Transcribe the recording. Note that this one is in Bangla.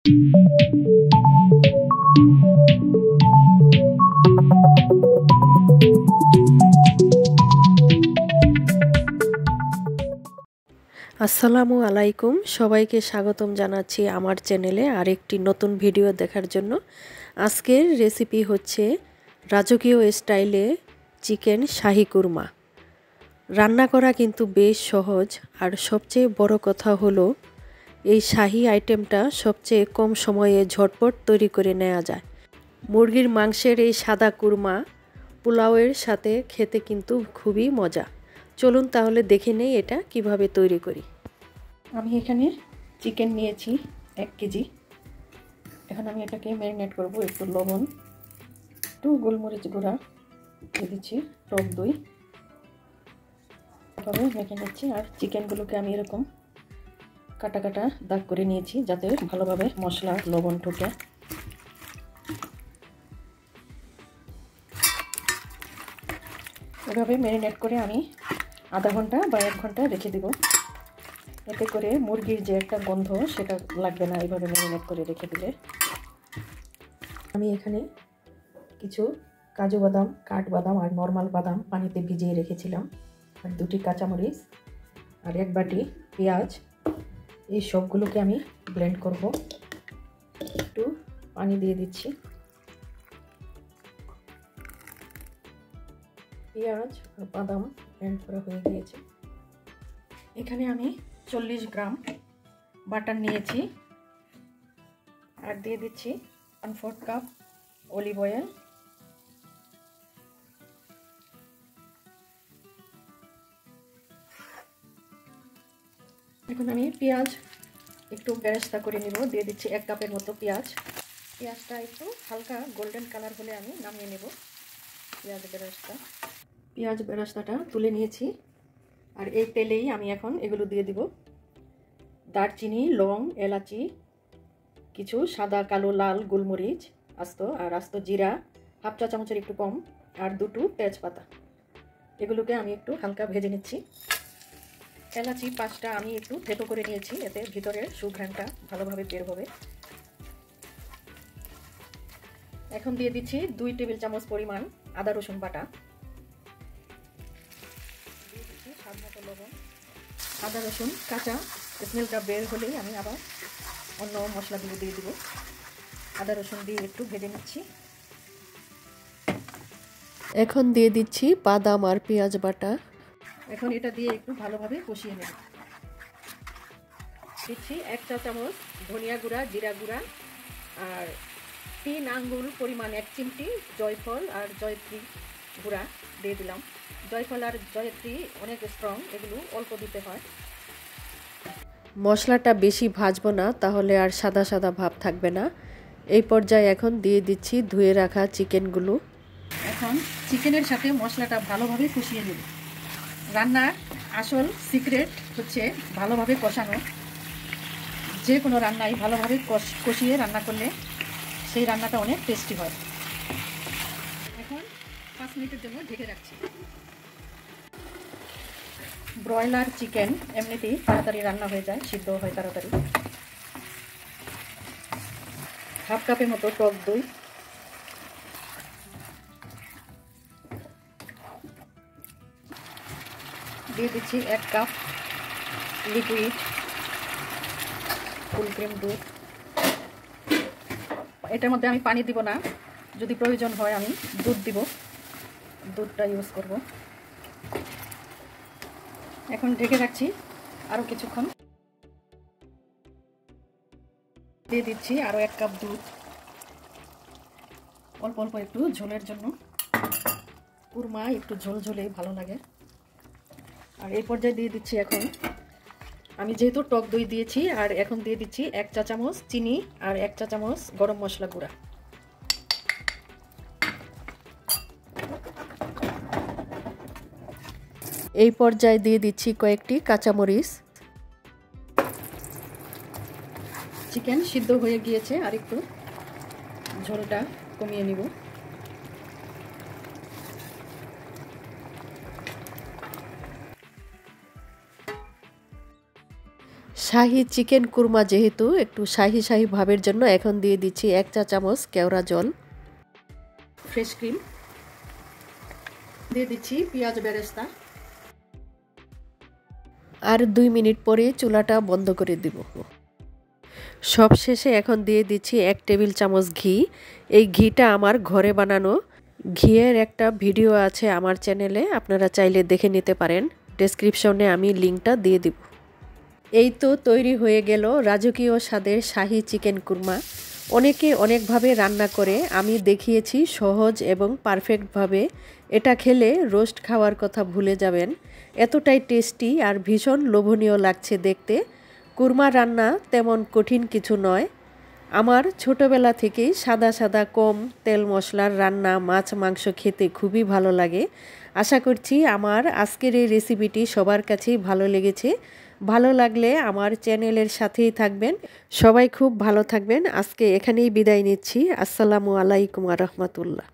আসসালামু আলাইকুম, সবাইকে স্বাগতম জানাচ্ছি আমার চ্যানেলে আরেকটি নতুন ভিডিও দেখার জন্য। আজকের রেসিপি হচ্ছে রাজকীয় স্টাইলে চিকেন শাহি কুরমা। রান্না করা কিন্তু বেশ সহজ, আর সবচেয়ে বড় কথা হলো এই শাহি আইটেমটা সবচেয়ে কম সময়ে ঝটপট তৈরি করে নেওয়া যায়। মুরগির মাংসের এই সাদা কুরমা পোলাওয়ের সাথে খেতে কিন্তু খুবই মজা। চলুন তাহলে দেখে নেই এটা কিভাবে তৈরি করি। আমি এখানে চিকেন নিয়েছি 1 কেজি। এখন আমি এটাকে ম্যারিনেট করব। একটু লবণ, একটু গোলমরিচ গুঁড়া দিয়ে দিচ্ছি, টক দই এভাবে মেখে নিচ্ছি। আর চিকেনগুলোকে আমি এরকম কাটা কাটা দাগ করে নিয়েছি যাতে ভালোভাবে মশলা লবণ ঢোকে। এভাবে ম্যারিনেট করে আমি আধা ঘন্টা বা 1 ঘন্টা রেখে দেব। এতে করে মুরগির যে একটা গন্ধ সেটা লাগবে না এভাবে ম্যারিনেট করে রেখে দিলে। আমি এখানে কিছু কাজু বাদাম, কাঠবাদাম আর নর্মাল বাদাম পানিতে ভিজিয়ে রেখেছিলাম, আর 2টি কাঁচামরিচ আর 1 বাটি পেঁয়াজ। এই সবগুলোকে আমি ব্লেন্ড করব। একটু পানি দিয়ে দিচ্ছি। পেঁয়াজ আর বাদাম ব্লেন্ড করা হয়ে গিয়েছে। এখানে আমি 40 গ্রাম বাটার নিয়েছি, আর দিয়ে দিচ্ছি 1/4 কাপ অলিভ অয়েল। এখন আমি পেঁয়াজ একটু বেরেস্তা করে নিব। দিয়ে দিচ্ছি 1 কাপের মতো পেঁয়াজ। পেঁয়াজটা একটু হালকা গোল্ডেন কালার হলে আমি নামিয়ে নেব পেঁয়াজ বেরেস্তাটা তুলে নিয়েছি। আর এই তেলেই আমি এখন এগুলো দিয়ে দিব। দারচিনি, লং, এলাচি, কিছু সাদা, কালো, লাল গোলমরিচ আস্ত, আর আস্ত জিরা 1/2 চা চামচের একটু কম, আর 2টো তেজপাতা। এগুলোকে আমি একটু হালকা ভেজে নিচ্ছি। এলাচি 5টা আমি একটু থেতো করে নিয়েছি, এতে ভিতরের সুঘ্রাণটা ভালোভাবে বের হবে। এখন দিয়ে দিচ্ছি 2 টেবিল চামচ পরিমাণ আদা রসুন বাটা। দিয়ে দিচ্ছি স্বাদ মতো লবণ। আদা রসুন কাঁচা স্মেলটা বের হলেই আমি আবার অন্য মশলাগুলো দিয়ে দিব। আদা রসুন দিয়ে একটু ভেজে নিচ্ছি। এখন দিয়ে দিচ্ছি বাদাম আর পেঁয়াজ বাটা। এখন এটা দিয়ে একটু ভালোভাবে কষিয়ে নেব। দিচ্ছি 1 চা চামচ ধনিয়া গুঁড়া, জিরা গুঁড়া, আর 3 আঙ্গুল পরিমাণ 1 চিমটি জয়ফল আর জয়ত্রী গুঁড়া দিয়ে দিলাম। জয়ফল আর জয়ত্রী অনেক স্ট্রং, এগুলো অল্প দিতে হয়। মশলাটা বেশি ভাজবো না, তাহলে আর সাদা সাদা ভাব থাকবে না। এই পর্যায়ে এখন দিয়ে দিচ্ছি ধুয়ে রাখা চিকেনগুলো। এখন চিকেনের সাথে মশলাটা ভালোভাবে কষিয়ে নেব। রান্নার আসল সিক্রেট হচ্ছে ভালোভাবে কষানো। যে কোনো রান্নাই ভালোভাবে কষিয়ে রান্না করলে সেই রান্নাটা অনেক টেস্টি হয়। এখন 5 মিনিটের জন্য ঢেকে রাখছি। ব্রয়লার চিকেন এমনিতেই তাড়াতাড়ি রান্না হয়ে যায়, সিদ্ধ হয় তাড়াতাড়ি। 1/2 কাপের মতো টক দই, দিয়ে দিচ্ছি 1 কাপ লিকুইড ফুল ক্রিম দুধ। এটার মধ্যে আমি পানি দিব না, যদি প্রয়োজন হয় আমি দুধ দিব, দুধটা ইউজ করব। এখন ঢেকে রাখছি আরও কিছুক্ষণ। দিয়ে দিচ্ছি আরও 1 কাপ দুধ, অল্প অল্প একটু ঝোলের জন্য। কুরমা একটু ঝোল ঝোলে ভালো লাগে। আর এই পর্যায়ে দিয়ে দিচ্ছি এখন, আমি যেহেতু টক দই দিয়েছি, আর এখন দিয়ে দিচ্ছি 1 চা চামচ চিনি আর 1 চা চামচ গরম মশলা গুঁড়া। এই পর্যায়ে দিয়ে দিচ্ছি কয়েকটি কাঁচামরিচ। চিকেন সিদ্ধ হয়ে গিয়েছে, আর একটু ঝোলটা কমিয়ে নিব। শাহি চিকেন কুরমা যেহেতু একটু শাহি শাহি ভাবের জন্য এখন দিয়ে দিচ্ছি 1 চা চামচ কেওড়া জল, ফ্রেশ ক্রিম দিয়ে দিচ্ছি, পেঁয়াজ বেরেস্তা, আর 2 মিনিট পরে চুলাটা বন্ধ করে দিব। সব শেষে এখন দিয়ে দিচ্ছি 1 টেবিল চামচ ঘি। এই ঘিটা আমার ঘরে বানানো। ঘিয়ের একটা ভিডিও আছে আমার চ্যানেলে, আপনারা চাইলে দেখে নিতে পারেন, ডেসক্রিপশনে আমি লিঙ্কটা দিয়ে দিব। এই তো তৈরি হয়ে গেল রাজকীয় স্বাদের শাহি চিকেন কুরমা। অনেকে অনেকভাবে রান্না করে, আমি দেখিয়েছি সহজ এবং পারফেক্টভাবে। এটা খেলে রোস্ট খাওয়ার কথা ভুলে যাবেন, এতটাই টেস্টি আর ভীষণ লোভনীয় লাগছে দেখতে। কুরমা রান্না তেমন কঠিন কিছু নয়। আমার ছোটবেলা থেকেই সাদা সাদা কম তেল মশলার রান্না মাছ মাংস খেতে খুবই ভালো লাগে। আশা করছি আমার আজকের এই রেসিপিটি সবার কাছেই ভালো লেগেছে। ভালো লাগলে আমার চ্যানেলের সাথেই থাকবেন। সবাই খুব ভালো থাকবেন। আজকে এখানেই বিদায় নিচ্ছি। আসসালামু আলাইকুম ওয়া রাহমাতুল্লাহ।